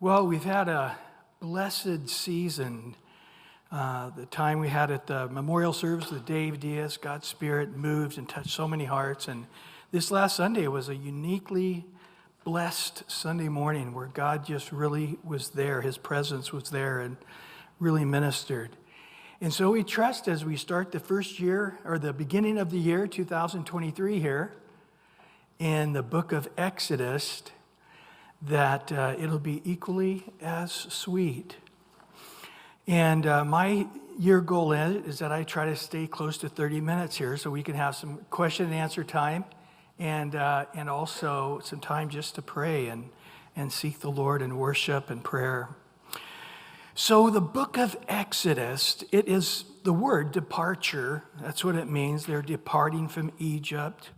Well, we've had a blessed season. The time we had at the memorial service with Dave Diaz, God's Spirit moved and touched so many hearts. And this last Sunday was a uniquely blessed Sunday morning where God just really was there. His presence was there and really ministered. And so we trust as we start the first year, or the beginning of the year, 2023 here, in the book of Exodus, that it'll be equally as sweet. And my year goal is that I try to stay close to 30 minutes here so we can have some question and answer time and also some time just to pray and seek the Lord in worship and prayer. So the book of Exodus, it is the word departure. That's what it means. They're departing from Egypt.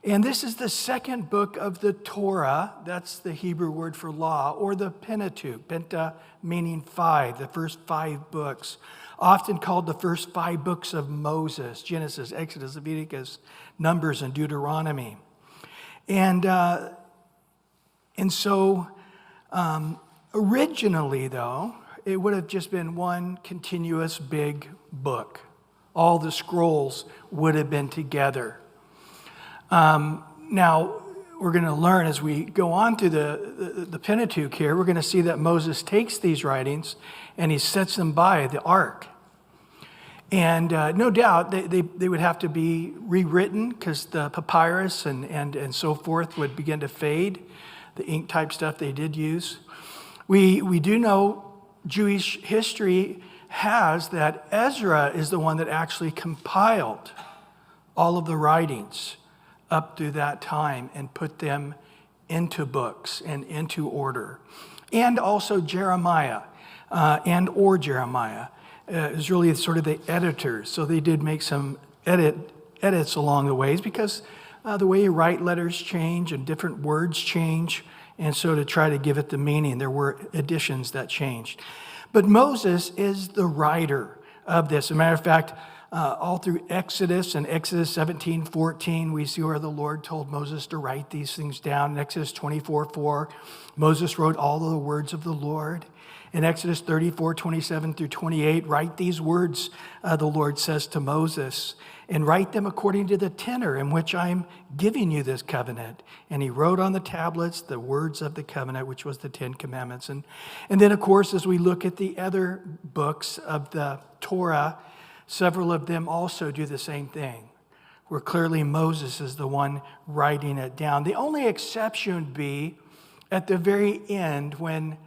And this is the second book of the Torah. That's the Hebrew word for law, or the Pentateuch. Penta meaning five, the first 5 books, often called the first 5 books of Moses: Genesis, Exodus, Leviticus, Numbers, and Deuteronomy. And so originally, though, it would have just been one continuous big book. All the scrolls would have been together. Now, we're going to learn as we go on to the Pentateuch here, we're going to see that Moses takes these writings and he sets them by the ark. And no doubt they would have to be rewritten because the papyrus and so forth would begin to fade, the ink type stuff they did use. We do know Jewish history has that Ezra is the one that actually compiled all of the writings up through that time and put them into books and into order. And also Jeremiah or Jeremiah is really sort of the editors. So they did make some edits along the ways because the way you write letters change and different words change. And so to try to give it the meaning, there were additions that changed. But Moses is the writer of this. As a matter of fact, all through Exodus and Exodus 17:14, we see where the Lord told Moses to write these things down. In Exodus 24:4, Moses wrote all of the words of the Lord. In Exodus 34:27 through 28, write these words, the Lord says to Moses, and write them according to the tenor in which I'm giving you this covenant. And he wrote on the tablets the words of the covenant, which was the 10 Commandments. And then, of course, as we look at the other books of the Torah, several of them also do the same thing, where clearly Moses is the one writing it down. The only exception would be at the very end when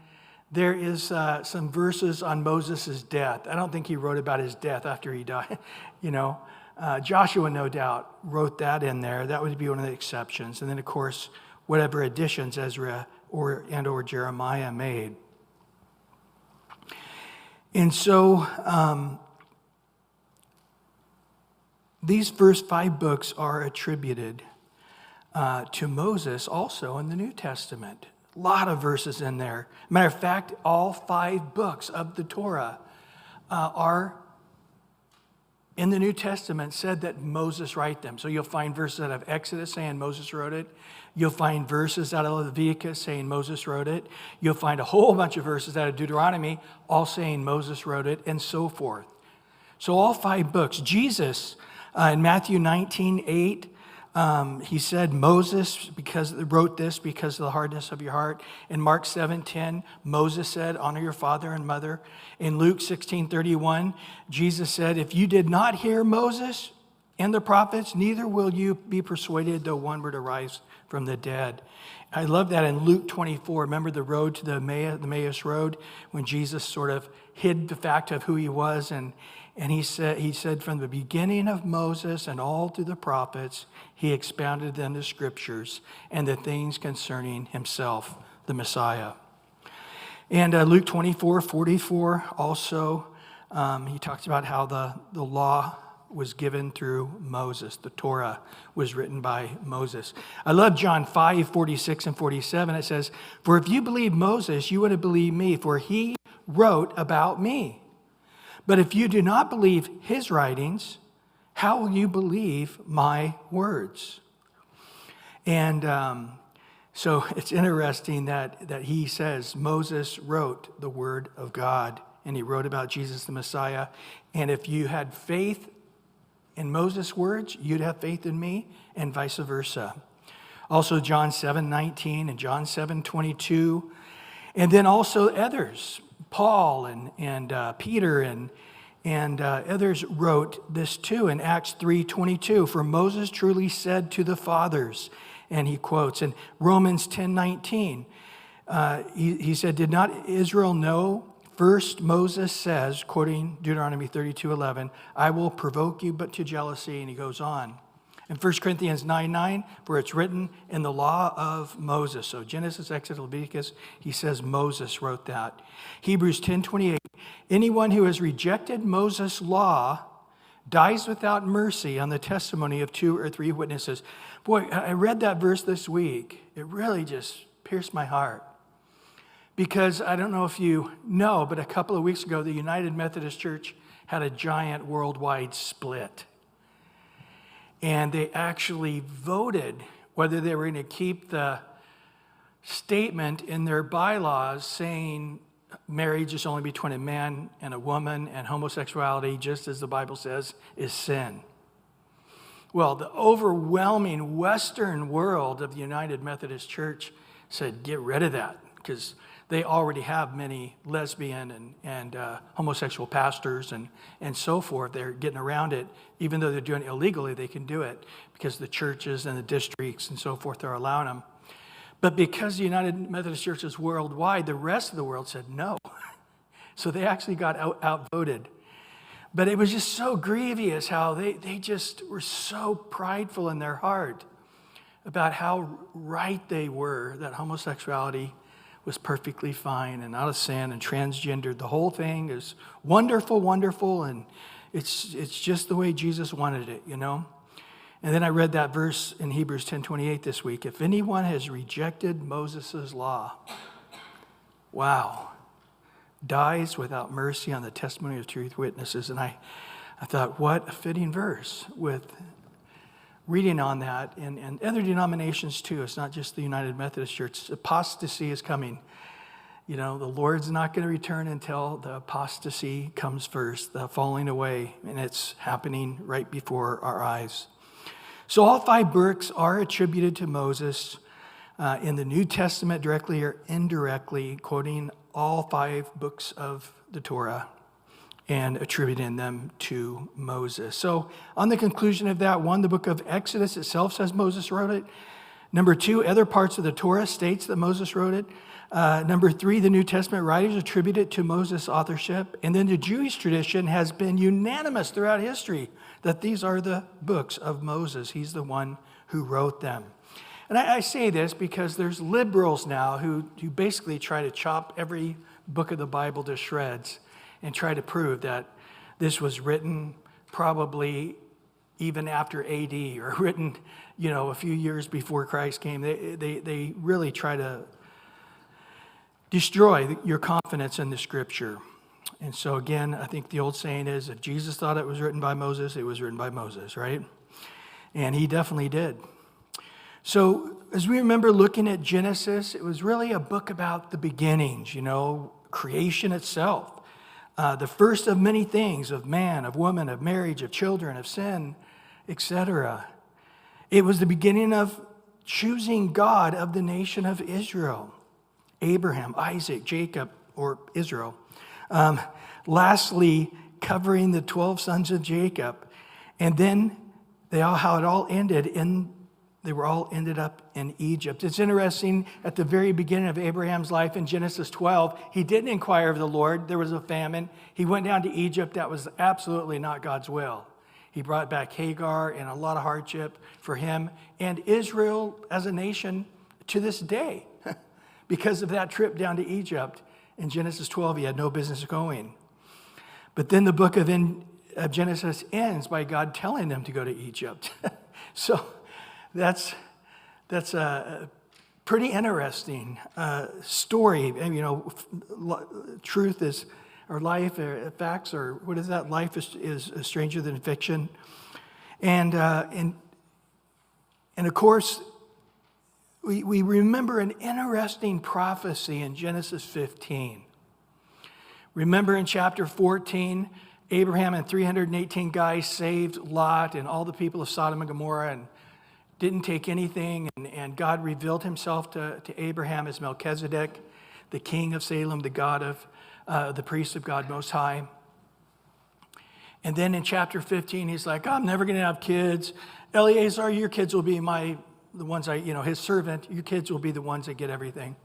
there is some verses on Moses' death. I don't think he wrote about his death after he died. Joshua, no doubt, wrote that in there. That would be one of the exceptions. And then, of course, whatever additions Ezra or Jeremiah made. And so these first 5 books are attributed to Moses also in the New Testament. A lot of verses in there. Matter of fact, all 5 books of the Torah are in the New Testament said that Moses wrote them. So you'll find verses out of Exodus saying Moses wrote it. You'll find verses out of Leviticus saying Moses wrote it. You'll find a whole bunch of verses out of Deuteronomy all saying Moses wrote it, and so forth. So all 5 books. Jesus, in Matthew 19:8, he said Moses wrote this because of the hardness of your heart. In Mark 7:10, Moses said, honor your father and mother. In Luke 16:31, Jesus said, if you did not hear Moses and the prophets, neither will you be persuaded though one were to rise from the dead. I love that in Luke 24. Remember the road to the Emmaus road when Jesus sort of hid the fact of who he was, and he said from the beginning of Moses and all through the prophets, he expounded them the scriptures and the things concerning himself, the Messiah. And Luke 24:44 also, he talks about how the law was given through Moses. The Torah was written by Moses. I love John 5:46 and 47. It says, for if you believe Moses, you would have believed me, for he wrote about me. But if you do not believe his writings, how will you believe my words? And So it's interesting that he says Moses wrote the word of God, and he wrote about Jesus the Messiah. And if you had faith in Moses' words, you'd have faith in me, and vice versa. Also John 7:19 and John 7:22. And then also others, Paul and Peter and others wrote this too in Acts 3:22. For Moses truly said to the fathers, and he quotes in Romans 10:19, he said, did not Israel know? First Moses says, quoting Deuteronomy 32:11, I will provoke you but to jealousy, and he goes on. In 1 Corinthians 9:9, where it's written in the law of Moses. So Genesis, Exodus, Leviticus, he says Moses wrote that. Hebrews 10:28, anyone who has rejected Moses' law dies without mercy on the testimony of 2 or 3 witnesses. Boy, I read that verse this week. It really just pierced my heart. Because I don't know if you know, but a couple of weeks ago, the United Methodist Church had a giant worldwide split. And they actually voted whether they were going to keep the statement in their bylaws saying marriage is only between a man and a woman, and homosexuality, just as the Bible says, is sin. Well, the overwhelming Western world of the United Methodist Church said, get rid of that, because they already have many lesbian and homosexual pastors and so forth. They're getting around it. Even though they're doing it illegally, they can do it because the churches and the districts and so forth are allowing them. But because the United Methodist Church is worldwide, the rest of the world said no. So they actually got outvoted. But it was just so grievous how they just were so prideful in their heart about how right they were, that homosexuality was perfectly fine and not a sin, and transgendered. The whole thing is wonderful, wonderful, and it's just the way Jesus wanted it, you know? And then I read that verse in Hebrews 10:28 this week. If anyone has rejected Moses' law, wow, dies without mercy on the testimony of 2 witnesses. And I thought, what a fitting verse with reading on that, and other denominations too. It's not just the United Methodist Church. Apostasy is coming. You know, the Lord's not going to return until the apostasy comes first, the falling away, and it's happening right before our eyes. So all 5 books are attributed to Moses in the New Testament, directly or indirectly, quoting all 5 books of the Torah and attributing them to Moses. So on the conclusion of that, 1, the book of Exodus itself says Moses wrote it. Number 2, other parts of the Torah states that Moses wrote it. Number 3, the New Testament writers attribute it to Moses' authorship. And then the Jewish tradition has been unanimous throughout history that these are the books of Moses. He's the one who wrote them. And I say this because there's liberals now who basically try to chop every book of the Bible to shreds and try to prove that this was written probably even after AD, or written, you know, a few years before Christ came. They really try to destroy your confidence in the Scripture. And so again, I think the old saying is, if Jesus thought it was written by Moses, it was written by Moses, right? And he definitely did. So as we remember looking at Genesis, it was really a book about the beginnings, you know, creation itself. The first of many things, of man, of woman, of marriage, of children, of sin, etc. It was the beginning of choosing God of the nation of Israel. Abraham, Isaac, Jacob, or Israel. Lastly, covering the 12 sons of Jacob. And then how it all ended they were all ended up in Egypt. It's interesting, at the very beginning of Abraham's life in Genesis 12, he didn't inquire of the Lord. There was a famine. He went down to Egypt. That was absolutely not God's will. He brought back Hagar and a lot of hardship for him and Israel as a nation to this day. Because of that trip down to Egypt in Genesis 12, he had no business going. But then the book of Genesis ends by God telling them to go to Egypt. So that's a pretty interesting story. And, you know, truth is, or life, or facts, or what is that? Life is stranger than fiction. And of course, we remember an interesting prophecy in Genesis 15. Remember in chapter 14, Abraham and 318 guys saved Lot and all the people of Sodom and Gomorrah and didn't take anything. And God revealed himself to Abraham as Melchizedek, the king of Salem, the God of the priest of God Most High. And then in chapter 15, he's like, I'm never going to have kids. Eleazar, your kids will be the ones his servant. Your kids will be the ones that get everything.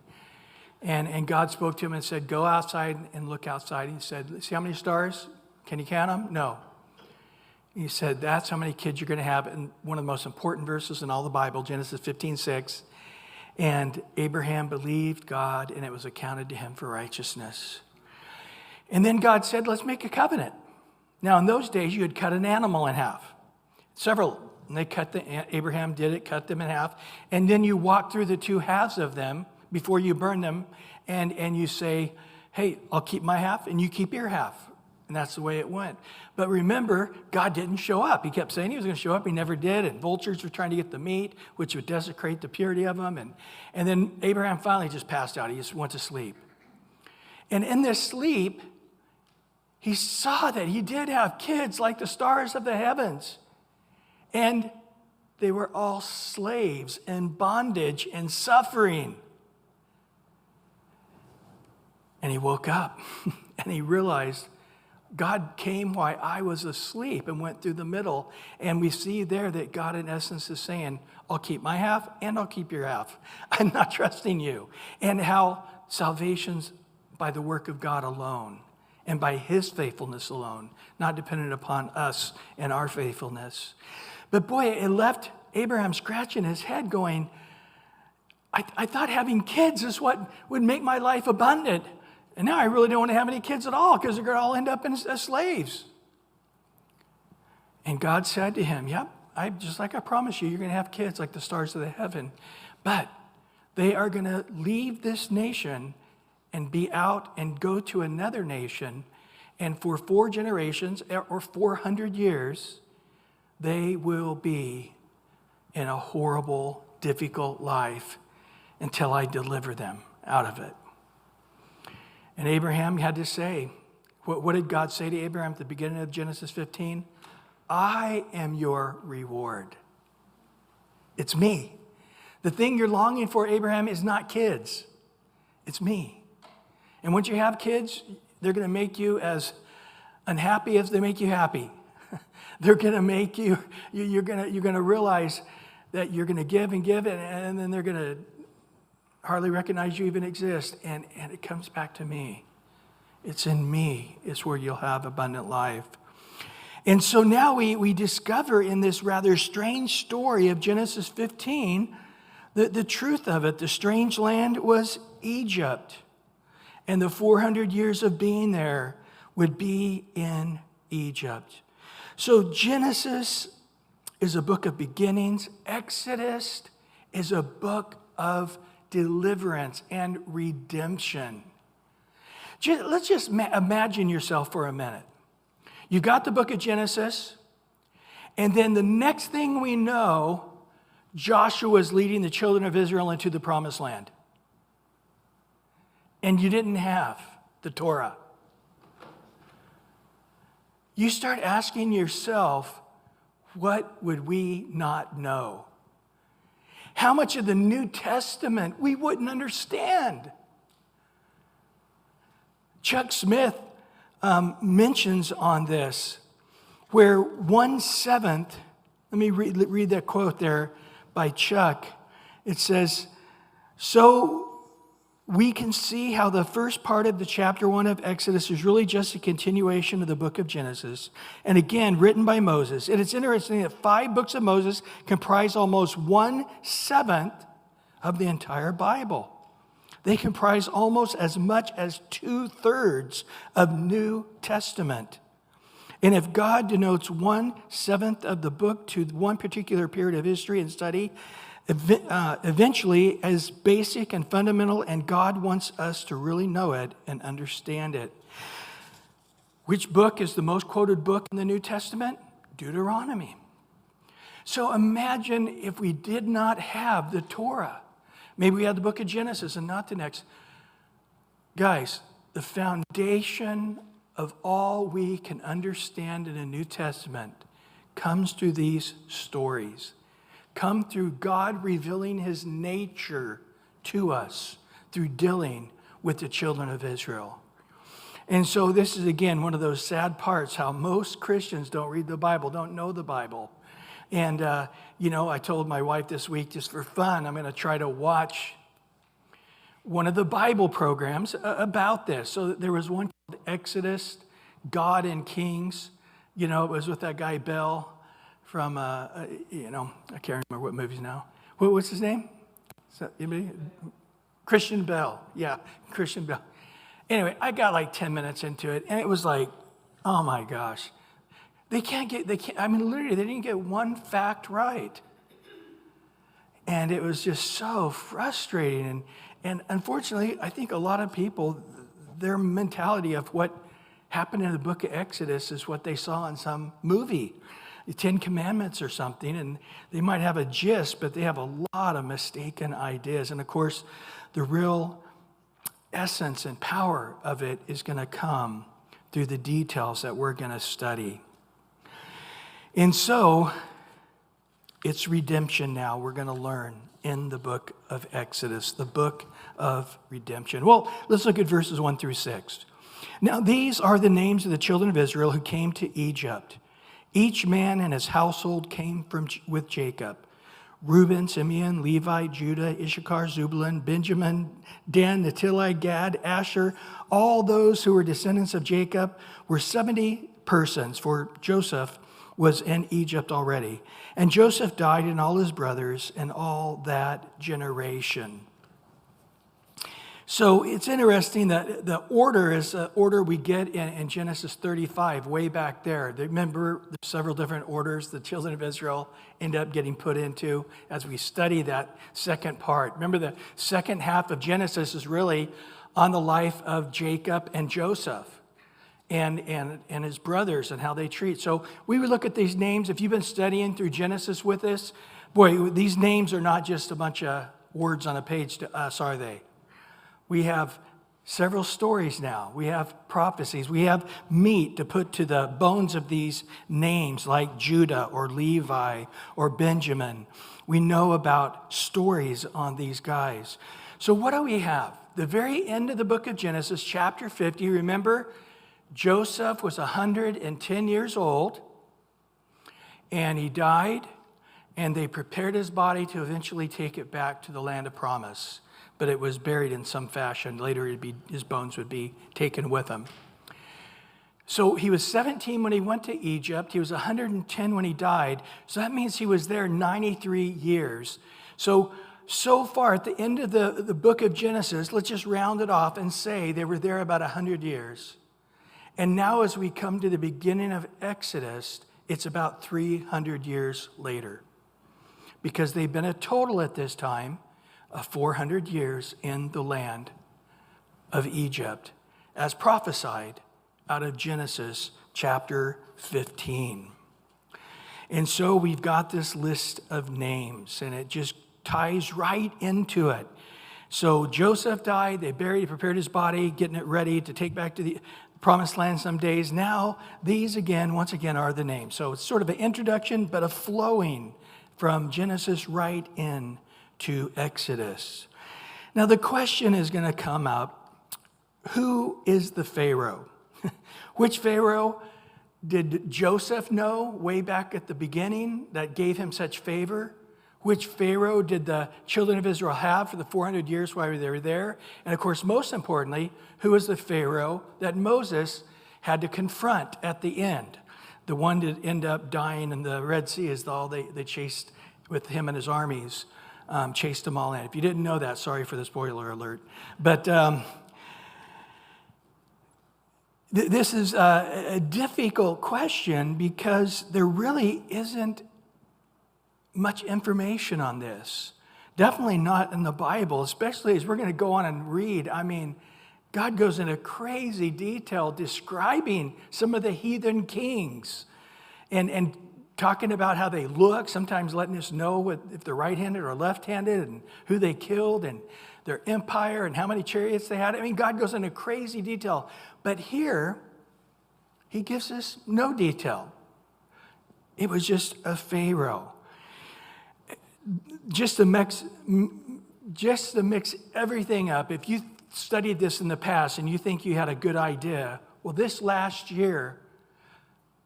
And God spoke to him and said, go outside and look outside. He said, see how many stars? Can you count them? No. He said, that's how many kids you're going to have. And one of the most important verses in all the Bible, Genesis 15:6. And Abraham believed God, and it was accounted to him for righteousness. And then God said, let's make a covenant. Now, in those days, you would cut an animal in half. Several. And Abraham did it, cut them in half. And then you walk through the two halves of them before you burn them. And you say, hey, I'll keep my half, and you keep your half. And that's the way it went. But remember, God didn't show up. He kept saying he was going to show up. He never did. And vultures were trying to get the meat, which would desecrate the purity of them. And then Abraham finally just passed out. He just went to sleep. And in this sleep, he saw that he did have kids like the stars of the heavens. And they were all slaves in bondage and suffering. And he woke up and he realized God came while I was asleep and went through the middle. And we see there that God, in essence, is saying, I'll keep my half and I'll keep your half. I'm not trusting you. And how salvation's by the work of God alone and by his faithfulness alone, not dependent upon us and our faithfulness. But boy, it left Abraham scratching his head going, I thought having kids is what would make my life abundant. And now I really don't want to have any kids at all because they're going to all end up as slaves. And God said to him, yep, just like I promised you, you're going to have kids like the stars of the heaven. But they are going to leave this nation and be out and go to another nation. And for 4 generations or 400 years, they will be in a horrible, difficult life until I deliver them out of it. And Abraham had to say, what did God say to Abraham at the beginning of Genesis 15? I am your reward. It's me. The thing you're longing for, Abraham, is not kids. It's me. And once you have kids, they're going to make you as unhappy as they make you happy. They're going to make you're going to realize that you're going to give, and then they're going to hardly recognize you even exist. And it comes back to me. It's in me. It's where you'll have abundant life. And so now we discover in this rather strange story of Genesis 15, the truth of it. The strange land was Egypt. And the 400 years of being there would be in Egypt. So Genesis is a book of beginnings. Exodus is a book of deliverance and redemption. Let's just imagine yourself for a minute. You got the book of Genesis, and then the next thing we know, Joshua is leading the children of Israel into the promised land. And you didn't have the Torah. You start asking yourself, what would we not know? How much of the New Testament we wouldn't understand? Chuck Smith mentions on this, where 1/7, let me read that quote there by Chuck. It says, so we can see how the first part of the chapter 1 of Exodus is really just a continuation of the book of Genesis. And again, written by Moses. And it's interesting that 5 books of Moses comprise almost 1/7 of the entire Bible. They comprise almost as much as 2/3 of New Testament. And if God denotes 1/7 of the book to one particular period of history and study, eventually as basic and fundamental, and God wants us to really know it and understand it. Which book is the most quoted book in the New Testament? Deuteronomy. So imagine if we did not have the Torah. Maybe we had the book of Genesis and not the next. Guys, the foundation of all we can understand in the New Testament comes through these stories, come through God revealing his nature to us through dealing with the children of Israel. And so this is, again, one of those sad parts, how most Christians don't read the Bible, don't know the Bible. And, I told my wife this week, just for fun, I'm going to try to watch one of the Bible programs about this. So there was one called Exodus, God and Kings. It was with that guy Bell from, I can't remember what movies now. What's his name? Is that anybody? Christian Bell. Yeah, Christian Bell. Anyway, I got like 10 minutes into it, and it was like, oh my gosh. Literally, they didn't get one fact right. And it was just so frustrating. And unfortunately, I think a lot of people, their mentality of what happened in the book of Exodus is what they saw in some movie, the Ten Commandments or something, and they might have a gist, but they have a lot of mistaken ideas. And of course, the real essence and power of it is going to come through the details that we're going to study. And so, it's redemption now we're going to learn in the book of Exodus, the book of redemption. Well, let's look at verses 1 through 6. Now, these are the names of the children of Israel who came to Egypt. Each man and his household came with Jacob. Reuben, Simeon, Levi, Judah, Issachar, Zebulun, Benjamin, Dan, Naphtali, Gad, Asher, all those who were descendants of Jacob were 70 persons, for Joseph was in Egypt already. And Joseph died and all his brothers and all that generation. So it's interesting that the order is the order we get in Genesis 35, way back there. Remember, there's several different orders the children of Israel end up getting put into as we study that second part. Remember, the second half of Genesis is really on the life of Jacob and Joseph and his brothers and how they treat. So we would look at these names. If you've been studying through Genesis with us, boy, these names are not just a bunch of words on a page to us, are they? We have several stories now. We have prophecies. We have meat to put to the bones of these names like Judah or Levi or Benjamin. We know about stories on these guys. So what do we have? The very end of the book of Genesis, chapter 50, remember, Joseph was 110 years old, and he died, and they prepared his body to eventually take it back to the land of promise. But it was buried in some fashion. Later, his bones would be taken with him. So he was 17 when he went to Egypt. He was 110 when he died. So that means he was there 93 years. So far, at the end of the book of Genesis, let's just round it off and say they were there about 100 years. And now as we come to the beginning of Exodus, it's about 300 years later. Because they've been a total at this time of 400 years in the land of Egypt, as prophesied out of Genesis chapter 15. And so we've got this list of names, and it just ties right into it. So Joseph died, they buried, prepared his body, getting it ready to take back to the promised land some days. Now, these once again, are the names. So it's sort of an introduction, but a flowing from Genesis right in to Exodus. Now, the question is going to come up, who is the Pharaoh? Which Pharaoh did Joseph know way back at the beginning that gave him such favor? Which Pharaoh did the children of Israel have for the 400 years while they were there? And of course, most importantly, who is the Pharaoh that Moses had to confront at the end? The one that ended up dying in the Red Sea is all they chased with him and his armies, chased them all in. If you didn't know that, sorry for the spoiler alert. But this is a difficult question because there really isn't much information on this. Definitely not in the Bible, especially as we're going to go on and read. I mean, God goes into crazy detail describing some of the heathen kings and talking about how they look, sometimes letting us know if they're right-handed or left-handed and who they killed and their empire and how many chariots they had. I mean, God goes into crazy detail. But here, he gives us no detail. It was just a Pharaoh. Just to mix everything up, if you studied this in the past and you think you had a good idea, well, this last year,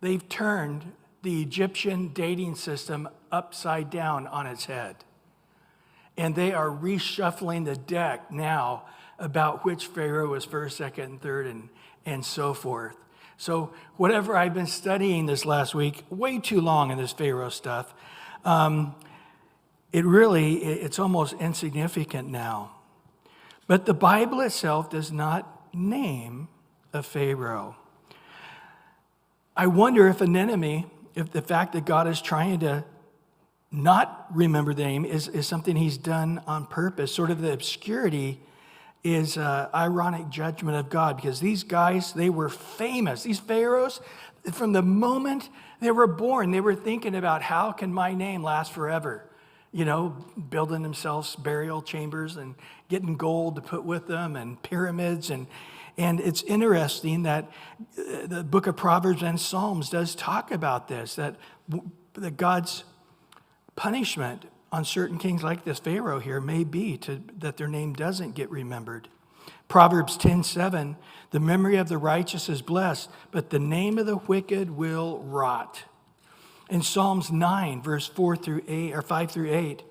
they've turned the Egyptian dating system upside down on its head. And they are reshuffling the deck now about which Pharaoh was first, second, and third, and so forth. So whatever I've been studying this last week, way too long in this Pharaoh stuff, it's almost insignificant now. But the Bible itself does not name a Pharaoh. I wonder if if the fact that God is trying to not remember the name is something he's done on purpose. Sort of the obscurity is ironic judgment of God, because these guys, they were famous. These pharaohs, from the moment they were born, they were thinking about how can my name last forever? Building themselves burial chambers and getting gold to put with them and pyramids. And it's interesting that the book of Proverbs and Psalms does talk about this, that God's punishment on certain kings like this Pharaoh here may be that their name doesn't get remembered. Proverbs 10:7, the memory of the righteous is blessed, but the name of the wicked will rot. In Psalms 9, verse 5 through 8,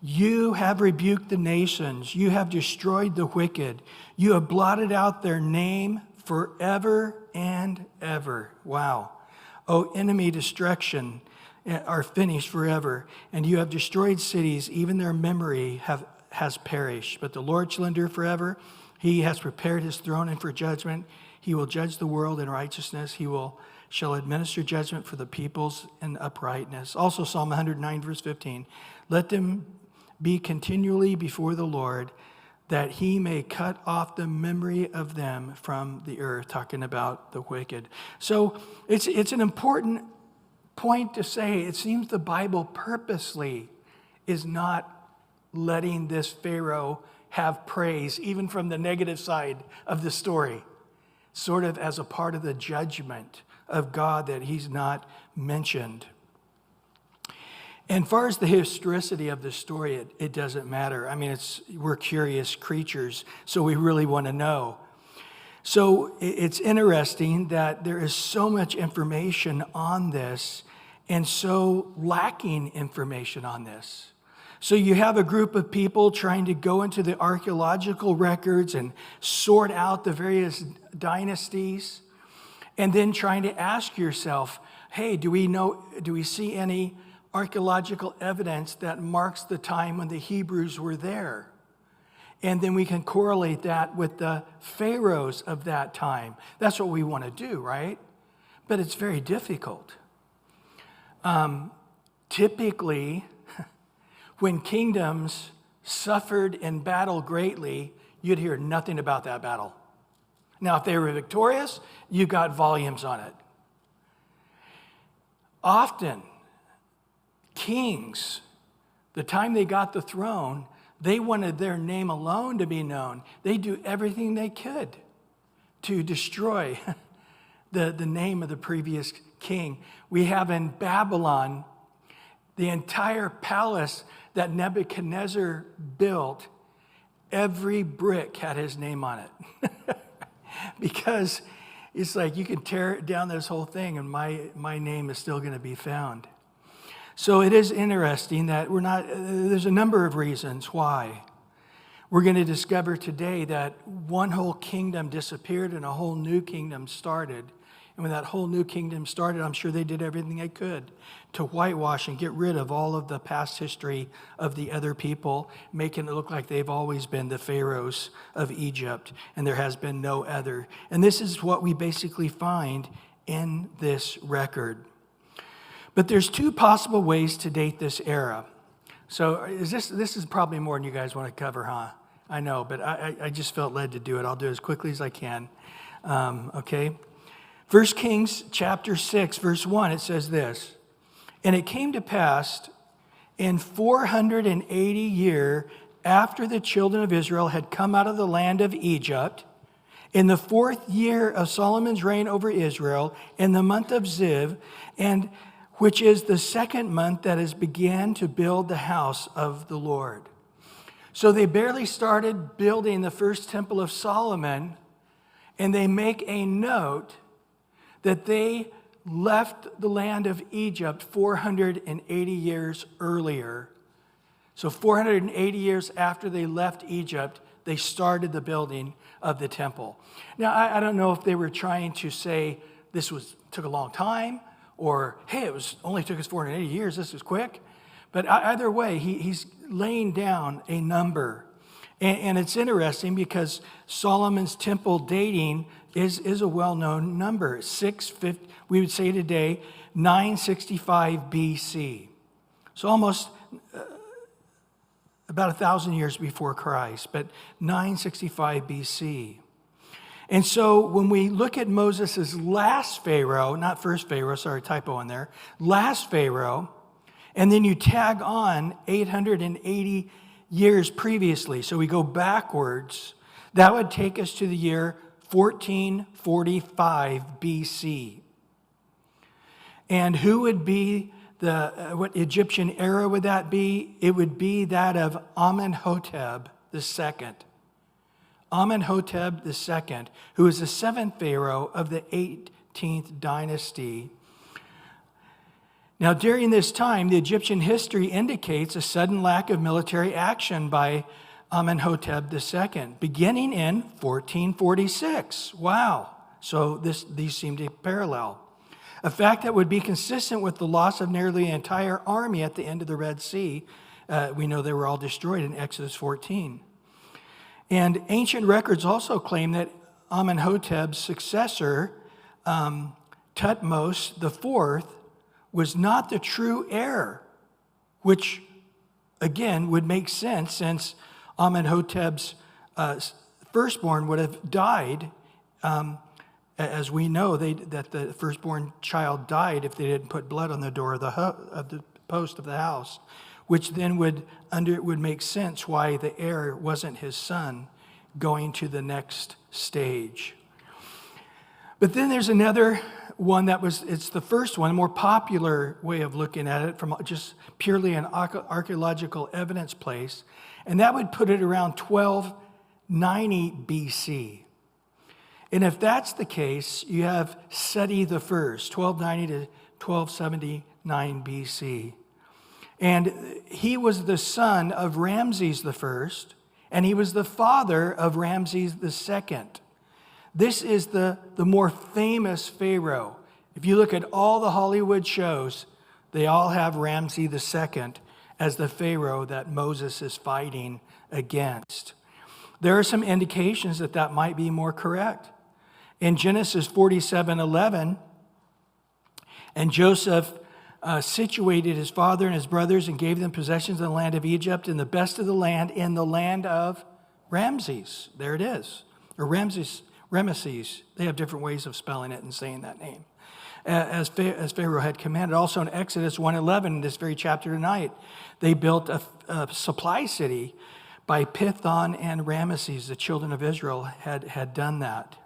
you have rebuked the nations, you have destroyed the wicked, you have blotted out their name forever and ever. Wow. O enemy, destruction are finished forever, and you have destroyed cities, even their memory has perished. But the Lord shall endure forever. He has prepared his throne and for judgment. He will judge the world in righteousness. He shall administer judgment for the peoples in uprightness. Also Psalm 109, verse 15. Let them be continually before the Lord, that he may cut off the memory of them from the earth, talking about the wicked. So it's an important point to say, it seems the Bible purposely is not letting this Pharaoh have praise, even from the negative side of the story, sort of as a part of the judgment of God that he's not mentioned. And as far as the historicity of the story, it doesn't matter. I mean, we're curious creatures, so we really want to know. So it's interesting that there is so much information on this and so lacking information on this. So you have a group of people trying to go into the archaeological records and sort out the various dynasties, and then trying to ask yourself, hey, do we see any archaeological evidence that marks the time when the Hebrews were there? And then we can correlate that with the pharaohs of that time. That's what we want to do, right? But it's very difficult. Typically, when kingdoms suffered in battle greatly, you'd hear nothing about that battle. Now, if they were victorious, you got volumes on it. Often, kings, the time they got the throne, they wanted their name alone to be known. They do everything they could to destroy the name of the previous king. We have in Babylon the entire palace that Nebuchadnezzar built. Every brick had his name on it. Because it's like you can tear down this whole thing and my name is still going to be found. So it is interesting that there's a number of reasons why. We're going to discover today that one whole kingdom disappeared and a whole new kingdom started. And when that whole new kingdom started, I'm sure they did everything they could to whitewash and get rid of all of the past history of the other people, making it look like they've always been the pharaohs of Egypt, and there has been no other. And this is what we basically find in this record. But there's two possible ways to date this era. So this is probably more than you guys want to cover, huh? I know, but I just felt led to do it. I'll do it as quickly as I can. Okay? 1 Kings chapter 6, verse 1, it says this. And it came to pass in 480 years after the children of Israel had come out of the land of Egypt, in the 4th year of Solomon's reign over Israel, in the month of Ziv, and which is the 2nd month that is began to build the house of the Lord. So they barely started building the first temple of Solomon, and they make a note that they left the land of Egypt 480 years earlier. So 480 years after they left Egypt, they started the building of the temple. Now, I don't know if they were trying to say took a long time, or, hey, only took us 480 years, this is quick. But either way, he's laying down a number. And it's interesting because Solomon's temple dating is a well-known number. 650, we would say today, 965 BC. So almost about 1,000 years before Christ, but 965 BC. And so when we look at Moses' last Pharaoh, not first Pharaoh, sorry, typo in there, last Pharaoh, and then you tag on 880 years previously, so we go backwards, that would take us to the year 1445 BC. And who would be what Egyptian era would that be? It would be that of Amenhotep II. Amenhotep II, who was the 7th Pharaoh of the 18th dynasty. Now, during this time, the Egyptian history indicates a sudden lack of military action by Amenhotep II, beginning in 1446. Wow. So these seem to parallel. A fact that would be consistent with the loss of nearly the entire army at the end of the Red Sea. We know they were all destroyed in Exodus 14. And ancient records also claim that Amenhotep's successor, Thutmose IV, was not the true heir, which, again, would make sense since Amenhotep's firstborn would have died. As we know, that the firstborn child died if they didn't put blood on the door of the post of the house, which then would make sense why the heir wasn't his son going to the next stage. But then there's another one it's the first one, a more popular way of looking at it from just purely an archaeological evidence place, and that would put it around 1290 BC. And if that's the case, you have Seti I, 1290 to 1279 BC. And he was the son of Ramses I, and he was the father of Ramses II. This is the more famous Pharaoh. If you look at all the Hollywood shows, they all have Ramses II as the Pharaoh that Moses is fighting against. There are some indications that might be more correct. In Genesis 47:11, and Joseph situated his father and his brothers and gave them possessions in the land of Egypt and the best of the land in the land of Ramses. There it is. Or Ramses. They have different ways of spelling it and saying that name. As Pharaoh had commanded. Also in Exodus 1:11, in this very chapter tonight, they built a supply city by Pithon and Ramesses. The children of Israel had done that.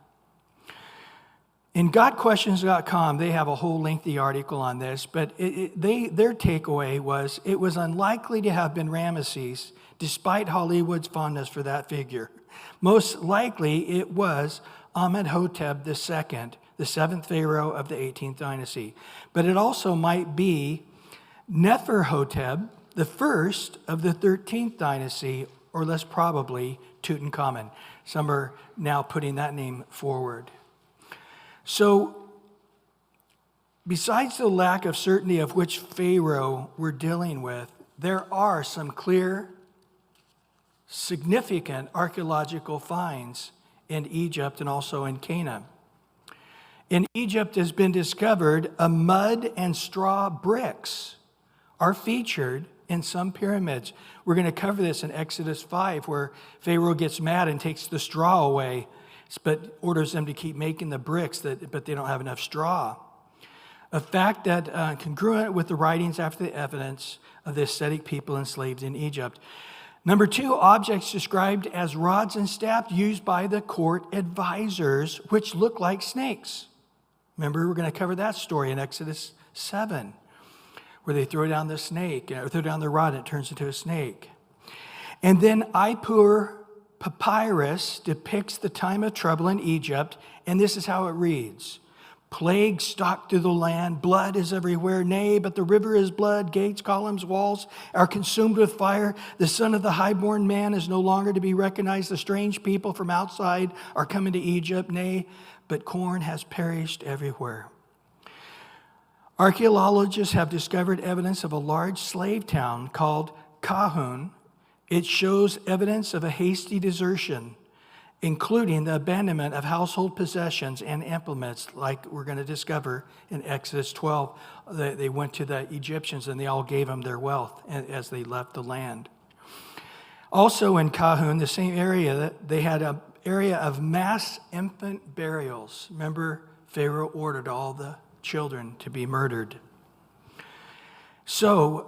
In GodQuestions.com, they have a whole lengthy article on this, but their takeaway was it was unlikely to have been Ramesses, despite Hollywood's fondness for that figure. Most likely, it was Amenhotep II, the 7th Pharaoh of the 18th dynasty. But it also might be Neferhotep, the first of the 13th dynasty, or less probably Tutankhamun. Some are now putting that name forward. So, besides the lack of certainty of which Pharaoh we're dealing with, there are some clear, significant archaeological finds in Egypt and also in Canaan. In Egypt has been discovered a mud and straw bricks are featured in some pyramids. We're going to cover this in Exodus 5, where Pharaoh gets mad and takes the straw away, but orders them to keep making the bricks, but they don't have enough straw. a fact that congruent with the writings after the evidence of the ascetic people enslaved in Egypt. Number 2, objects described as rods and staffs used by the court advisors, which look like snakes. Remember, we're going to cover that story in Exodus 7, where they throw down the snake, or throw down the rod, and it turns into a snake. And then Ippur papyrus depicts the time of trouble in Egypt, and this is how it reads. Plague stalked through the land, blood is everywhere, nay, but the river is blood, gates, columns, walls are consumed with fire. The son of the highborn man is no longer to be recognized. The strange people from outside are coming to Egypt, nay, but corn has perished everywhere. Archaeologists have discovered evidence of a large slave town called Kahun. It shows evidence of a hasty desertion, including the abandonment of household possessions and implements, like we're going to discover in Exodus 12. They went to the Egyptians and they all gave them their wealth as they left the land. Also in Kahun, the same area, they had an area of mass infant burials. Remember, Pharaoh ordered all the children to be murdered. So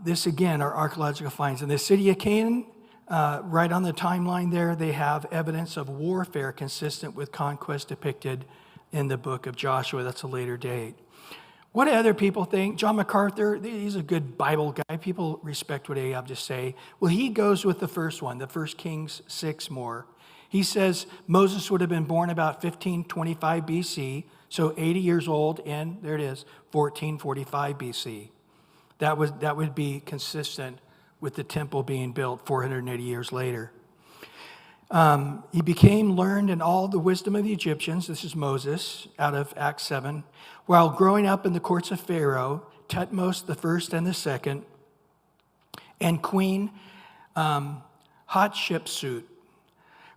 this again are archaeological finds. In the city of Canaan, right on the timeline there, they have evidence of warfare consistent with conquest depicted in the book of Joshua. That's a later date. What do other people think? John MacArthur, he's a good Bible guy. People respect what I have to say. Well, he goes with the first one, the 1 Kings 6 more. He says Moses would have been born about 1525 BC, so 80 years old in, there it is, 1445 BC. That would be consistent with the temple being built 480 years later. He became learned in all the wisdom of the Egyptians. This is Moses out of Acts 7. While growing up in the courts of Pharaoh, Thutmose the first and the second, and Queen Hatshepsut.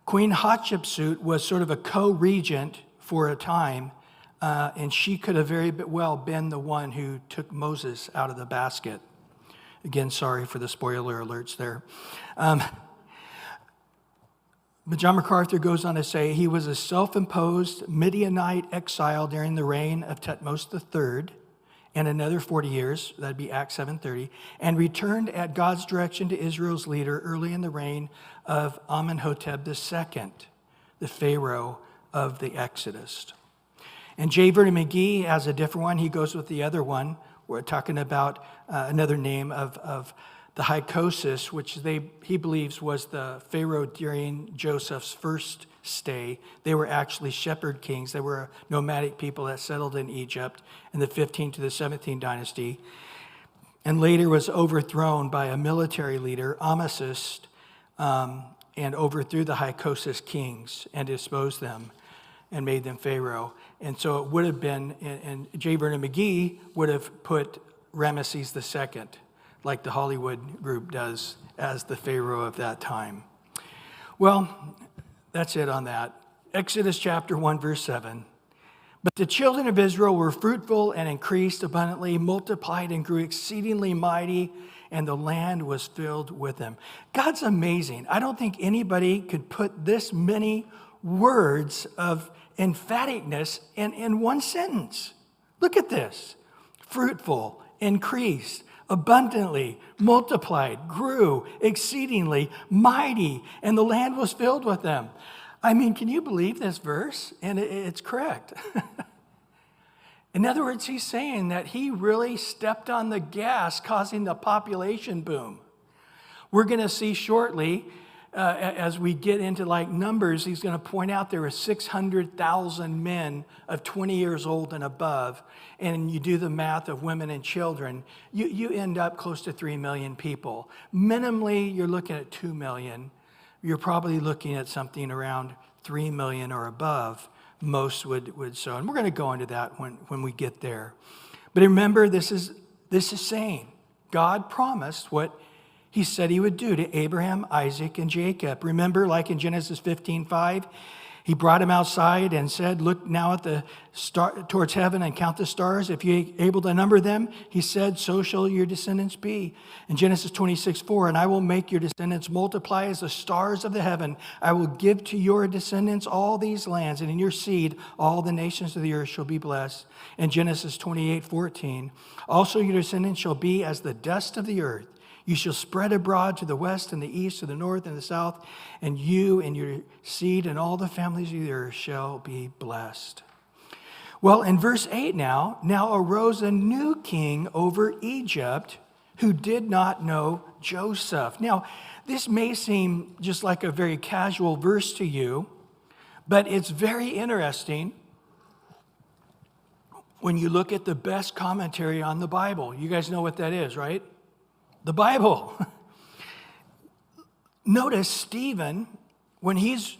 Queen Hatshepsut was sort of a co-regent for a time, and she could have very well been the one who took Moses out of the basket. Again, sorry for the spoiler alerts there. But John MacArthur goes on to say he was a self-imposed Midianite exile during the reign of Thutmose III and another 40 years, that'd be Acts 7:30, and returned at God's direction to Israel's leader early in the reign of Amenhotep II, the Pharaoh of the Exodus. And J. Vernon McGee has a different one. He goes with the other one. We're talking about another name of the Hycosis, which he believes was the Pharaoh during Joseph's first stay. They were actually shepherd kings. They were a nomadic people that settled in Egypt in the 15th to the 17th dynasty, and later was overthrown by a military leader, Amasis, and overthrew the Hycosis kings and disposed them and made them Pharaoh. And so it would have been, and J. Vernon McGee would have put Ramesses II, like the Hollywood group does, as the Pharaoh of that time. Well, that's it on that. Exodus chapter 1, verse 7. But the children of Israel were fruitful and increased abundantly, multiplied and grew exceedingly mighty, and the land was filled with them. God's amazing. I don't think anybody could put this many words of emphaticness in one sentence. Look at this. Fruitful, increased, abundantly, multiplied, grew, exceedingly, mighty, and the land was filled with them. I mean, can you believe this verse? And it's correct. In other words, he's saying that he really stepped on the gas, causing the population boom. We're going to see shortly, as we get into like Numbers, he's going to point out there were 600,000 men of 20 years old and above. And you do the math of women and children, you end up close to 3 million people. Minimally, you're looking at 2 million. You're probably looking at something around 3 million or above. Most would so. And we're going to go into that when we get there. But remember, this is saying God promised what he said he would do to Abraham, Isaac, and Jacob. Remember, like in Genesis 15:5, He brought him outside and said, look now at the star towards heaven and count the stars. If you're able to number them, he said, so shall your descendants be. In Genesis 26:4, and I will make your descendants multiply as the stars of the heaven. I will give to your descendants all these lands, and in your seed all the nations of the earth shall be blessed. In Genesis 28:14, also your descendants shall be as the dust of the earth. You shall spread abroad to the west and the east, to the north and the south, and you and your seed and all the families of the earth shall be blessed. Well, in verse 8 now arose a new king over Egypt who did not know Joseph. Now, this may seem just like a very casual verse to you, but it's very interesting when you look at the best commentary on the Bible. You guys know what that is, right? The Bible. Notice Stephen, when he's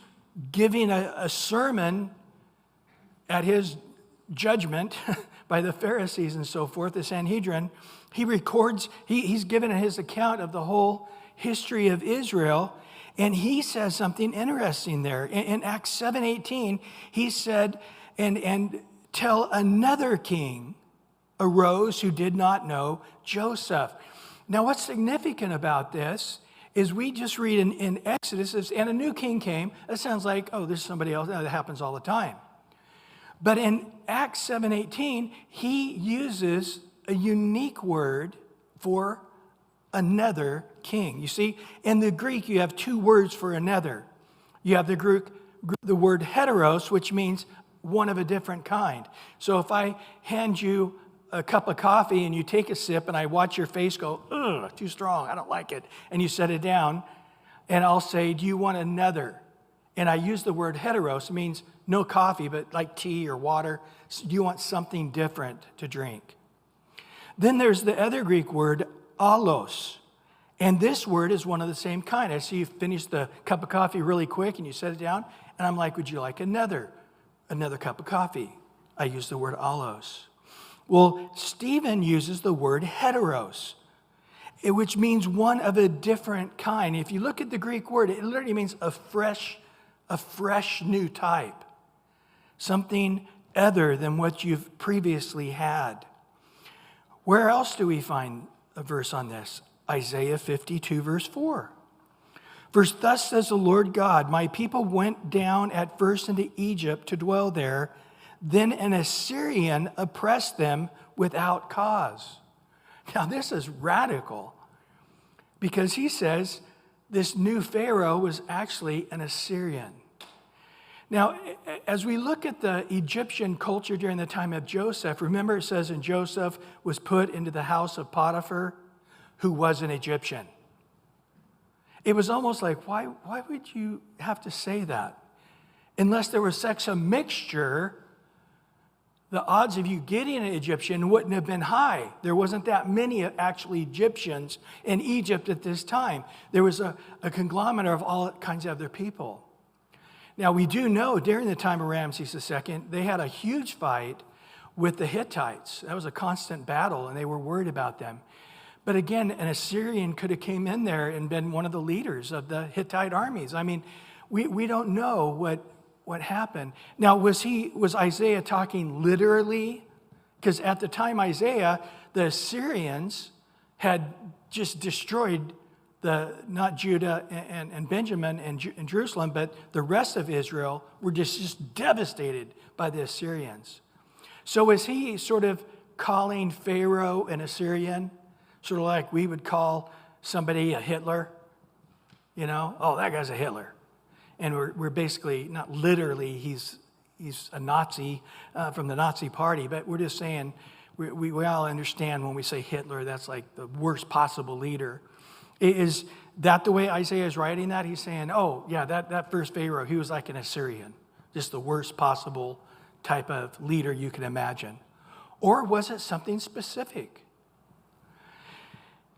giving a sermon at his judgment by the Pharisees and so forth, the Sanhedrin, he records, he's given his account of the whole history of Israel, and he says something interesting there. In Acts 7:18, he said, and till another king arose who did not know Joseph. Now, what's significant about this is we just read in Exodus, and a new king came. That sounds like, oh, there's somebody else. No, that happens all the time. But in Acts 7:18, he uses a unique word for another king. You see, in the Greek, you have two words for another. You have the word heteros, which means one of a different kind. So if I hand you a cup of coffee and you take a sip and I watch your face go, ugh, too strong, I don't like it, and you set it down, and I'll say, do you want another? And I use the word heteros, it means no coffee, but like tea or water. So do you want something different to drink? Then there's the other Greek word, allos. And this word is one of the same kind. I see you finish the cup of coffee really quick and you set it down, and I'm like, would you like another cup of coffee? I use the word allos. Well, Stephen uses the word heteros, which means one of a different kind. If you look at the Greek word, it literally means a fresh new type, something other than what you've previously had. Where else do we find a verse on this? Isaiah 52, verse 4. For thus says the Lord God, my people went down at first into Egypt to dwell there. Then an Assyrian oppressed them without cause. Now this is radical because he says this new Pharaoh was actually an Assyrian. Now, as we look at the Egyptian culture during the time of Joseph, remember it says, and Joseph was put into the house of Potiphar, who was an Egyptian. It was almost like, why would you have to say that? Unless there was such a mixture, the odds of you getting an Egyptian wouldn't have been high. There wasn't that many actually Egyptians in Egypt at this time. There was a conglomerate of all kinds of other people. Now, we do know during the time of Ramses II, they had a huge fight with the Hittites. That was a constant battle, and they were worried about them. But again, an Assyrian could have came in there and been one of the leaders of the Hittite armies. I mean, we don't know what happened. Now, was Isaiah talking literally? Because at the time Isaiah, the Assyrians had just destroyed not Judah and Benjamin and Jerusalem, but the rest of Israel were just devastated by the Assyrians. So is he sort of calling Pharaoh an Assyrian? Sort of like we would call somebody a Hitler? You know, oh, that guy's a Hitler. And we're basically, not literally, he's a Nazi from the Nazi party, but we're just saying, we all understand when we say Hitler, that's like the worst possible leader. Is that the way Isaiah is writing that? He's saying, oh, yeah, that first Pharaoh, he was like an Assyrian, just the worst possible type of leader you can imagine. Or was it something specific?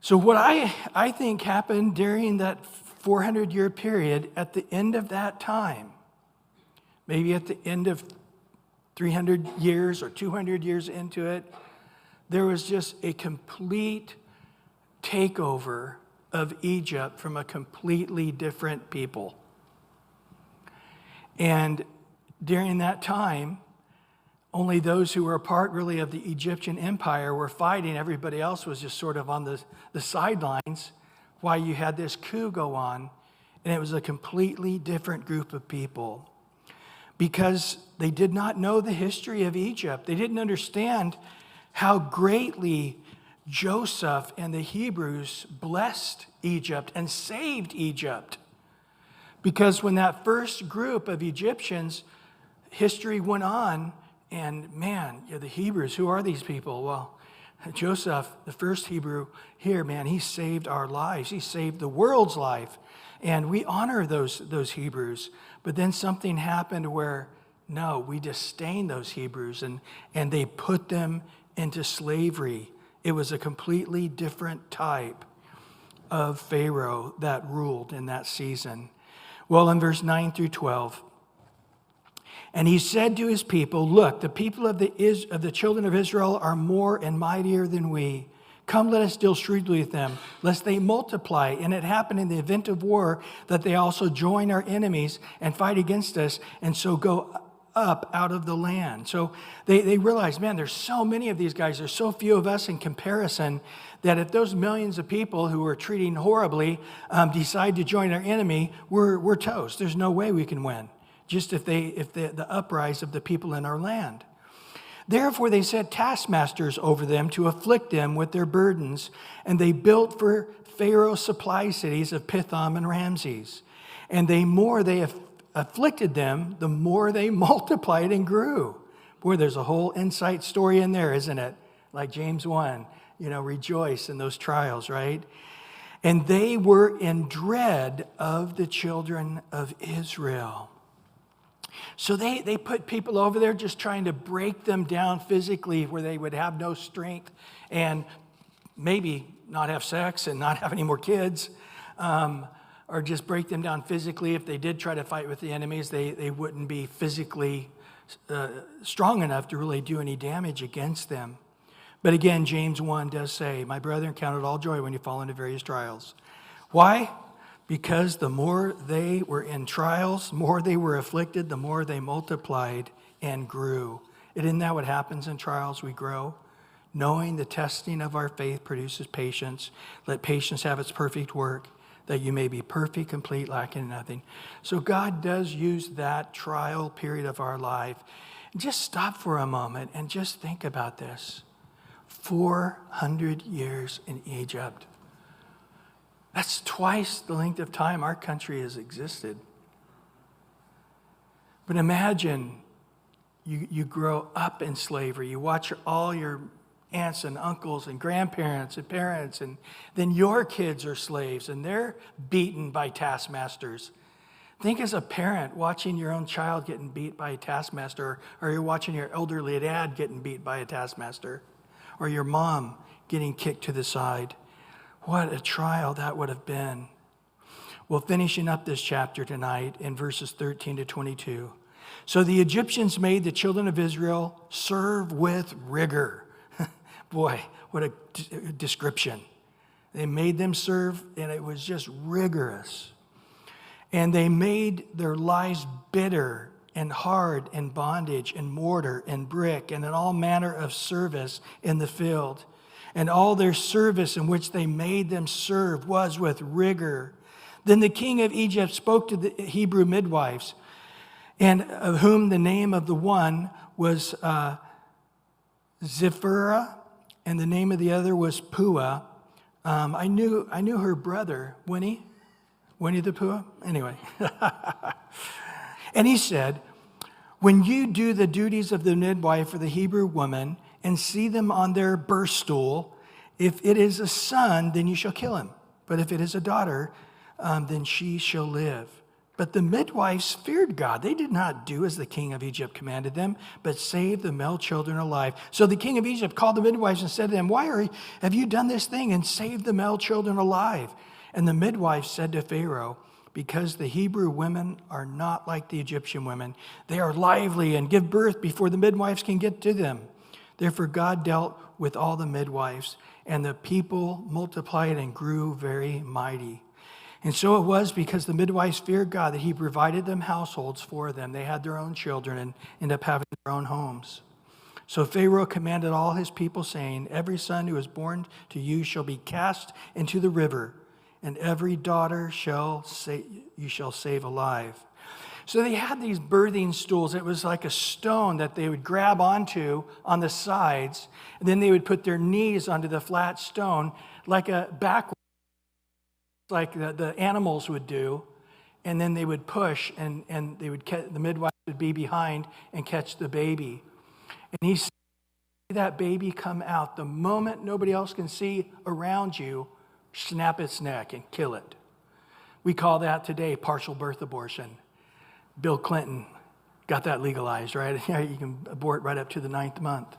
So what I think happened during that 400-year period, at the end of that time, maybe at the end of 300 years or 200 years into it, there was just a complete takeover of Egypt from a completely different people. And during that time, only those who were a part really of the Egyptian empire were fighting. Everybody else was just sort of on the sidelines while you had this coup go on. And it was a completely different group of people because they did not know the history of Egypt. They didn't understand how greatly Joseph and the Hebrews blessed Egypt and saved Egypt. Because when that first group of Egyptians, history went on, and man, the Hebrews, who are these people? Well, Joseph, the first Hebrew here, man, he saved our lives. He saved the world's life. And we honor those Hebrews. But then something happened where, no, we disdain those Hebrews, and they put them into slavery. It was a completely different type of Pharaoh that ruled in that season. Well, in verse 9 through 12, and he said to his people, look, the people of the children of Israel are more and mightier than we. Come, let us deal shrewdly with them, lest they multiply. And it happened in the event of war that they also join our enemies and fight against us, and so go up out of the land. So they realized, man, there's so many of these guys. There's so few of us in comparison that if those millions of people who are treating horribly decide to join our enemy, we're toast. There's no way we can win. Just if the uprise of the people in our land. Therefore they set taskmasters over them to afflict them with their burdens, and they built for Pharaoh supply cities of Pithom and Ramses. And the more they afflicted them, the more they multiplied and grew. Boy, there's a whole insight story in there, isn't it? Like James 1, rejoice in those trials, right? And they were in dread of the children of Israel. So they put people over there just trying to break them down physically where they would have no strength and maybe not have sex and not have any more kids, or just break them down physically. If they did try to fight with the enemies, they wouldn't be physically strong enough to really do any damage against them. But again, James 1 does say, my brethren, count it all joy when you fall into various trials. Why? Because the more they were in trials, more they were afflicted, the more they multiplied and grew. Isn't that what happens in trials? We grow. Knowing the testing of our faith produces patience. Let patience have its perfect work, that you may be perfect, complete, lacking nothing. So God does use that trial period of our life. Just stop for a moment and just think about this. 400 years in Egypt. That's twice the length of time our country has existed. But imagine you grow up in slavery. You watch all your aunts and uncles and grandparents and parents, and then your kids are slaves and they're beaten by taskmasters. Think as a parent watching your own child getting beat by a taskmaster, or you're watching your elderly dad getting beat by a taskmaster, or your mom getting kicked to the side. What a trial that would have been. Well, finishing up this chapter tonight in verses 13 to 22. So the Egyptians made the children of Israel serve with rigor. Boy, what a description. They made them serve, and it was just rigorous. And they made their lives bitter and hard in bondage and mortar and brick and in all manner of service in the field. And all their service in which they made them serve was with rigor. Then the king of Egypt spoke to the Hebrew midwives, and of whom the name of the one was Zipporah, and the name of the other was Puah. I knew her brother, Winnie the Pooh. Anyway, and he said, "When you do the duties of the midwife for the Hebrew woman, and see them on their birth stool, if it is a son, then you shall kill him. But if it is a daughter, then she shall live." But the midwives feared God. They did not do as the king of Egypt commanded them, but saved the male children alive. So the king of Egypt called the midwives and said to them, "Why have you done this thing and saved the male children alive?" And the midwives said to Pharaoh, "Because the Hebrew women are not like the Egyptian women. They are lively and give birth before the midwives can get to them." Therefore God dealt with all the midwives, and the people multiplied and grew very mighty. And so it was because the midwives feared God that he provided them households for them. They had their own children and ended up having their own homes. So Pharaoh commanded all his people, saying, every son who is born to you shall be cast into the river, and every daughter you shall save alive. So they had these birthing stools. It was like a stone that they would grab onto on the sides, and then they would put their knees onto the flat stone like a backward, like the animals would do, and then they would push, and the midwife would be behind and catch the baby. And he said, that baby come out the moment nobody else can see around you, snap its neck and kill it. We call that today partial birth abortion. Bill Clinton got that legalized, right? You can abort right up to the 9th month.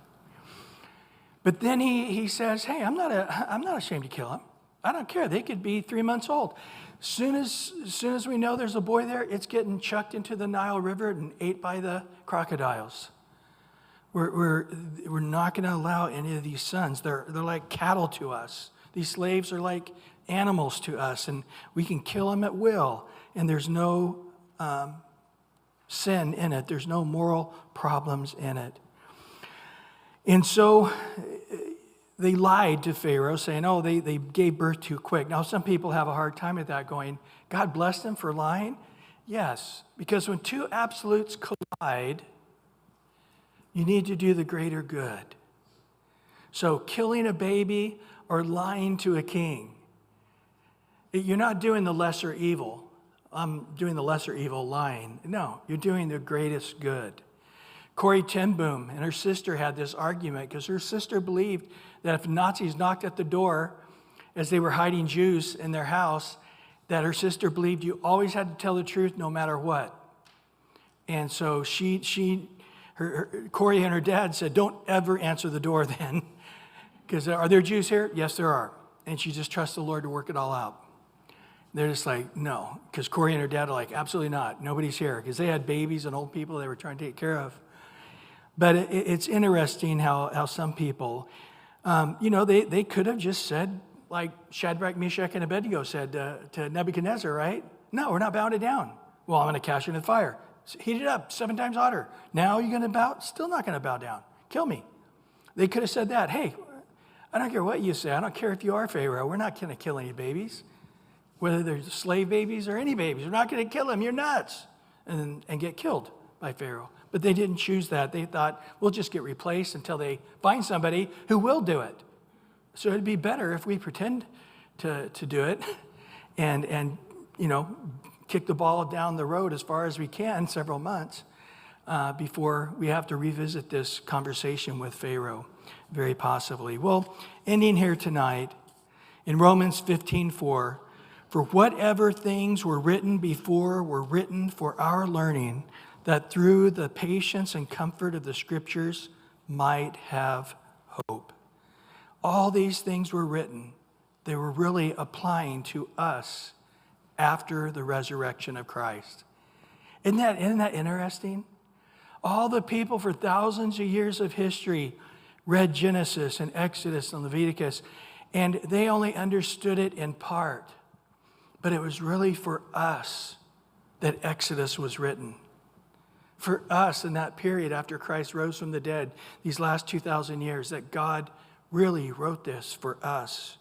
But then he says, hey, I'm not ashamed to kill him. I don't care. They could be 3 months old. Soon as we know there's a boy there, it's getting chucked into the Nile River and ate by the crocodiles. We're not going to allow any of these sons. They're like cattle to us. These slaves are like animals to us, and we can kill them at will. And there's no sin in it. There's no moral problems in it. And so they lied to Pharaoh, saying, oh, they gave birth too quick. Now, some people have a hard time with that, going, God bless them for lying. Yes, because when two absolutes collide, you need to do the greater good. So killing a baby or lying to a king, you're not doing the lesser evil. I'm doing the lesser evil, lying. No, you're doing the greatest good. Corrie ten Boom and her sister had this argument because her sister believed that if Nazis knocked at the door as they were hiding Jews in their house, that her sister believed you always had to tell the truth no matter what. And so Corrie and her dad said, don't ever answer the door then. Because are there Jews here? Yes, there are. And she just trusts the Lord to work it all out. They're just like, no. Because Corrie and her dad are like, absolutely not. Nobody's here. Because they had babies and old people they were trying to take care of. But it's interesting how some people, they could have just said, like Shadrach, Meshach, and Abednego said to Nebuchadnezzar, right? No, we're not bowing down. Well, I'm going to cast you into the fire. Heat it up 7 times hotter. Now you're going to bow? Still not going to bow down. Kill me. They could have said that. Hey, I don't care what you say. I don't care if you are Pharaoh. We're not going to kill any babies. Whether they're slave babies or any babies. We're not going to kill them. You're nuts. And get killed by Pharaoh. But they didn't choose that. They thought, we'll just get replaced until they find somebody who will do it. So it'd be better if we pretend to do it and kick the ball down the road as far as we can, several months, before we have to revisit this conversation with Pharaoh, very possibly. Well, ending here tonight, in Romans 15:4, for whatever things were written before were written for our learning, that through the patience and comfort of the Scriptures might have hope. All these things were written. They were really applying to us after the resurrection of Christ. Isn't that interesting? All the people for thousands of years of history read Genesis and Exodus and Leviticus, and they only understood it in part. But it was really for us that Exodus was written. For us in that period after Christ rose from the dead, these last 2,000 years, that God really wrote this for us.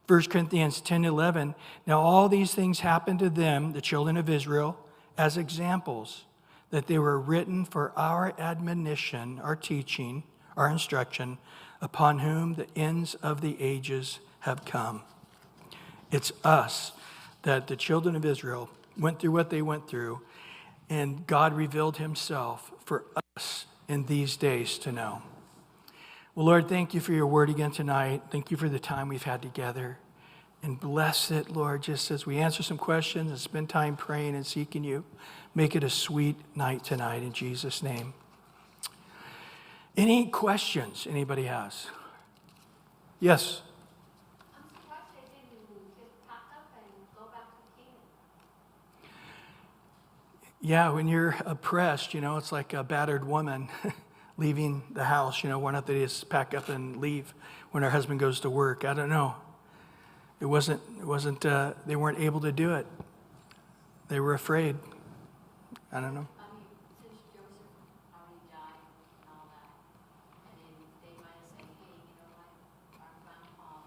1 Corinthians 10:11, now all these things happened to them, the children of Israel, as examples, that they were written for our admonition, our teaching, our instruction, upon whom the ends of the ages have come. It's us that the children of Israel went through what they went through, and God revealed himself for us in these days to know. Well, Lord, thank you for your word again tonight. Thank you for the time we've had together. And bless it, Lord, just as we answer some questions and spend time praying and seeking you. Make it a sweet night tonight in Jesus' name. Any questions anybody has? Yes? I'm surprised they didn't just pack up and go back to Canaan. Yeah, when you're oppressed, it's like a battered woman leaving the house. Why don't they just pack up and leave when her husband goes to work? I don't know. It wasn't, they weren't able to do it. They were afraid. I don't know. I mean, since Joseph already died and all that, and then they might have said, hey, you know what, our grandpa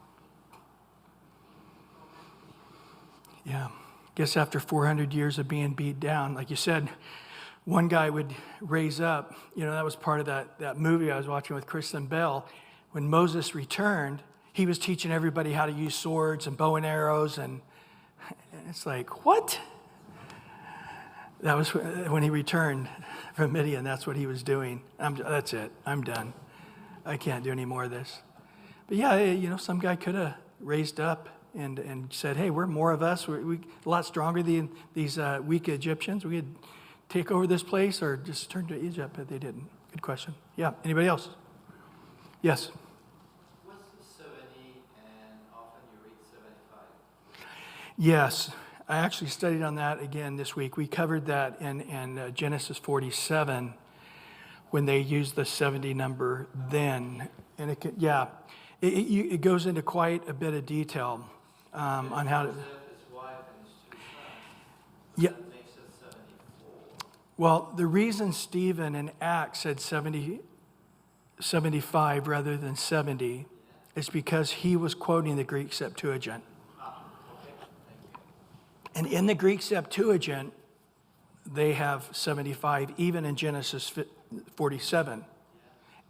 came from. Yeah. Guess after 400 years of being beat down, like you said, one guy would raise up. You know, that was part of that movie I was watching with Kristen Bell. When Moses returned, he was teaching everybody how to use swords and bow and arrows. And it's like, what? That was when he returned from Midian. That's what he was doing. That's it. I'm done. I can't do any more of this. But yeah, you know, some guy could have raised up and said, hey, we're more of us. We're a lot stronger than these weak Egyptians. We could take over this place or just turn to Egypt, but they didn't. Good question. Yeah, anybody else? Yes? What's the 70 and often you read 75? Yes. I actually studied on that again this week. We covered that in Genesis 47 when they used the 70 number then. And it goes into quite a bit of detail on how to... His wife and his 2 sons. Yeah. That makes it 74. Well, the reason Stephen in Acts said 75 rather than 70 is because he was quoting the Greek Septuagint. Okay, thank you. And in the Greek Septuagint, they have 75, even in Genesis 47,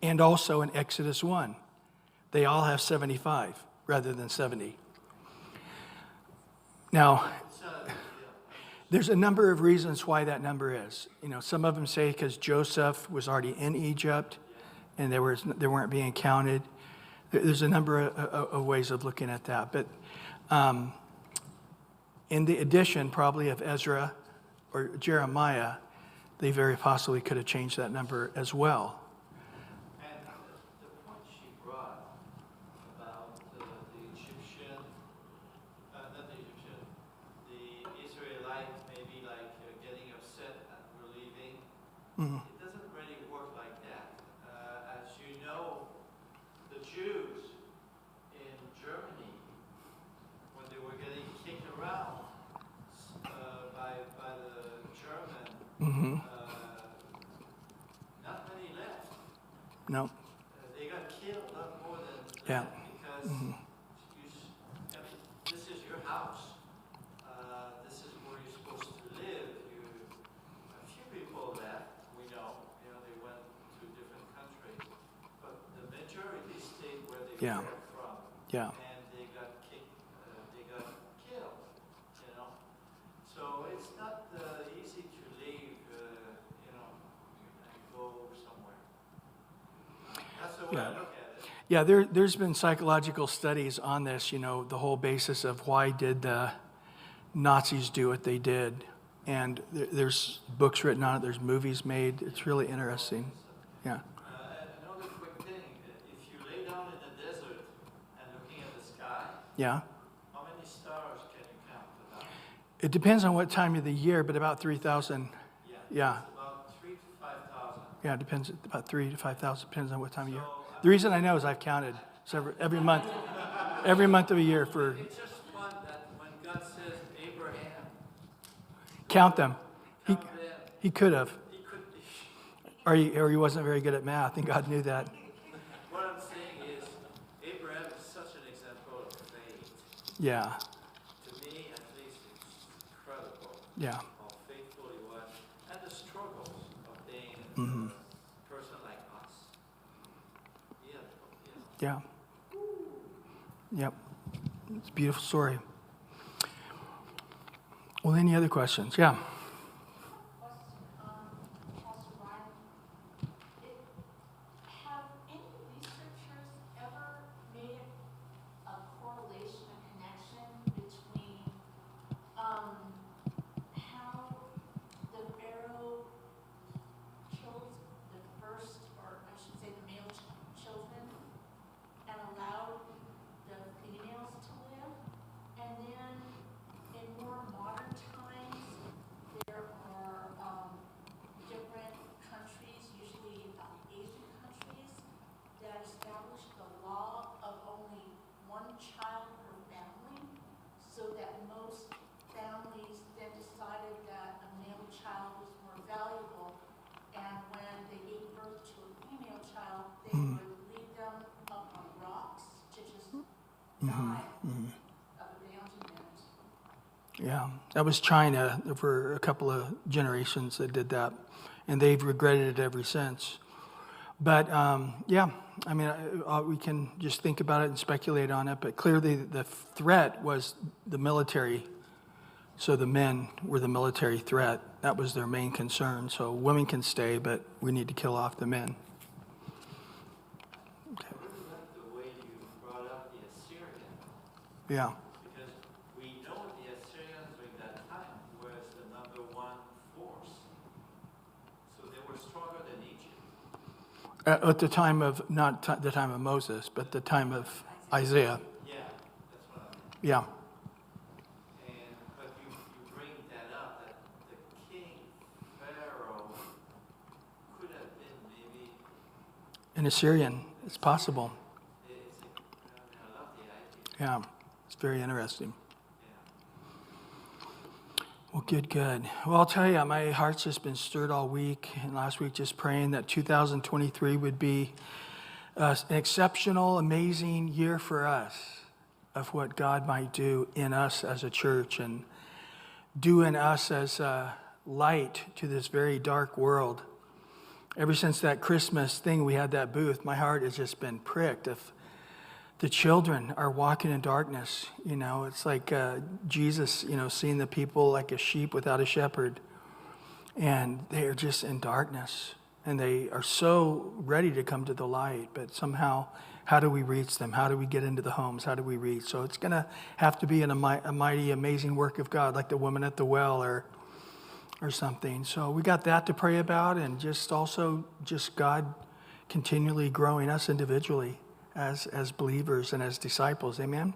and also in Exodus 1. They all have 75 rather than 70. Now, there's a number of reasons why that number is. You know, some of them say because Joseph was already in Egypt and they weren't being counted. There's a number of ways of looking at that. But in the addition, probably of Ezra or Jeremiah, they very possibly could have changed that number as well. And the point she brought about the Egyptian, not the Egyptian, the Israelite maybe like getting upset and we're leaving. Mhm. It doesn't really work like that. As you know, the Jews in Germany, when they were getting kicked around by the German, Mm-hmm. not many left. No. They got killed not more than Yeah. that because Mhm. I mean, this is your house. This is where you're supposed to live. A few people left, we know, they went to different countries, but the majority stayed where they Yeah. were from. Yeah. And they got kicked, they got killed, So it's not easy to leave, and go somewhere. That's the way I Yeah. look at it. Yeah, there's been psychological studies on this, the whole basis of why did the Nazis do what they did. And there's books written on it, there's movies made. It's really interesting. Yeah. Another quick thing, if you lay down in the desert and looking at the sky, Yeah. how many stars can you count about? It depends on what time of the year, but about 3,000. Yeah. It's about 3,000 to 5,000. Yeah, it depends, about 3,000 to 5,000, depends on what time of year. So, The reason I know is I've counted every month of a year for it's just fun that when God says Abraham, count them. count them, He could have, he could. or he wasn't very good at math, and God knew that. What I'm saying is, Abraham is such an example of faith. Yeah, To me, at least, it's incredible yeah, how faithful he was, and the struggles of being Mm-hmm. a person like us. yeah. Yep, it's a beautiful story. Well, any other questions? Yeah. Pastor Bryan, have any researchers ever made a correlation, a connection between how the Pharaoh killed the first, or I should say the male children, and allowed the females to live? And then in more modern times, of the mountain men. Yeah, that was China for a couple of generations that did that, and they've regretted it ever since. But yeah, I mean, we can just think about it and speculate on it, but clearly the threat was the military. So the men were the military threat. That was their main concern. So women can stay, but we need to kill off the men. Okay. I really like the way you brought up the Assyrian, Yeah. because we know the Assyrians during that time was the #1 force. So they were stronger than Egypt. At the time of, not the time of Moses, but the time of Isaiah. Yeah, that's what I meant. Yeah. But you bring that up, that the king, Pharaoh, could have been maybe, In Assyrian, it's possible. I love the idea. Yeah, it's very interesting. Yeah. Well, good. Well, I'll tell you, my heart's just been stirred all week, and last week just praying that 2023 would be an exceptional, amazing year for us of what God might do in us as a church and do in us as a light to this very dark world. Ever since that Christmas thing, we had that booth, my heart has just been pricked. If the children are walking in darkness, it's like Jesus, seeing the people like a sheep without a shepherd. And they are just in darkness. And they are so ready to come to the light. But somehow, how do we reach them? How do we get into the homes? How do we reach? So it's going to have to be a mighty, amazing work of God, like the woman at the well or something. So we got that to pray about, and just God continually growing us individually as believers and as disciples. Amen?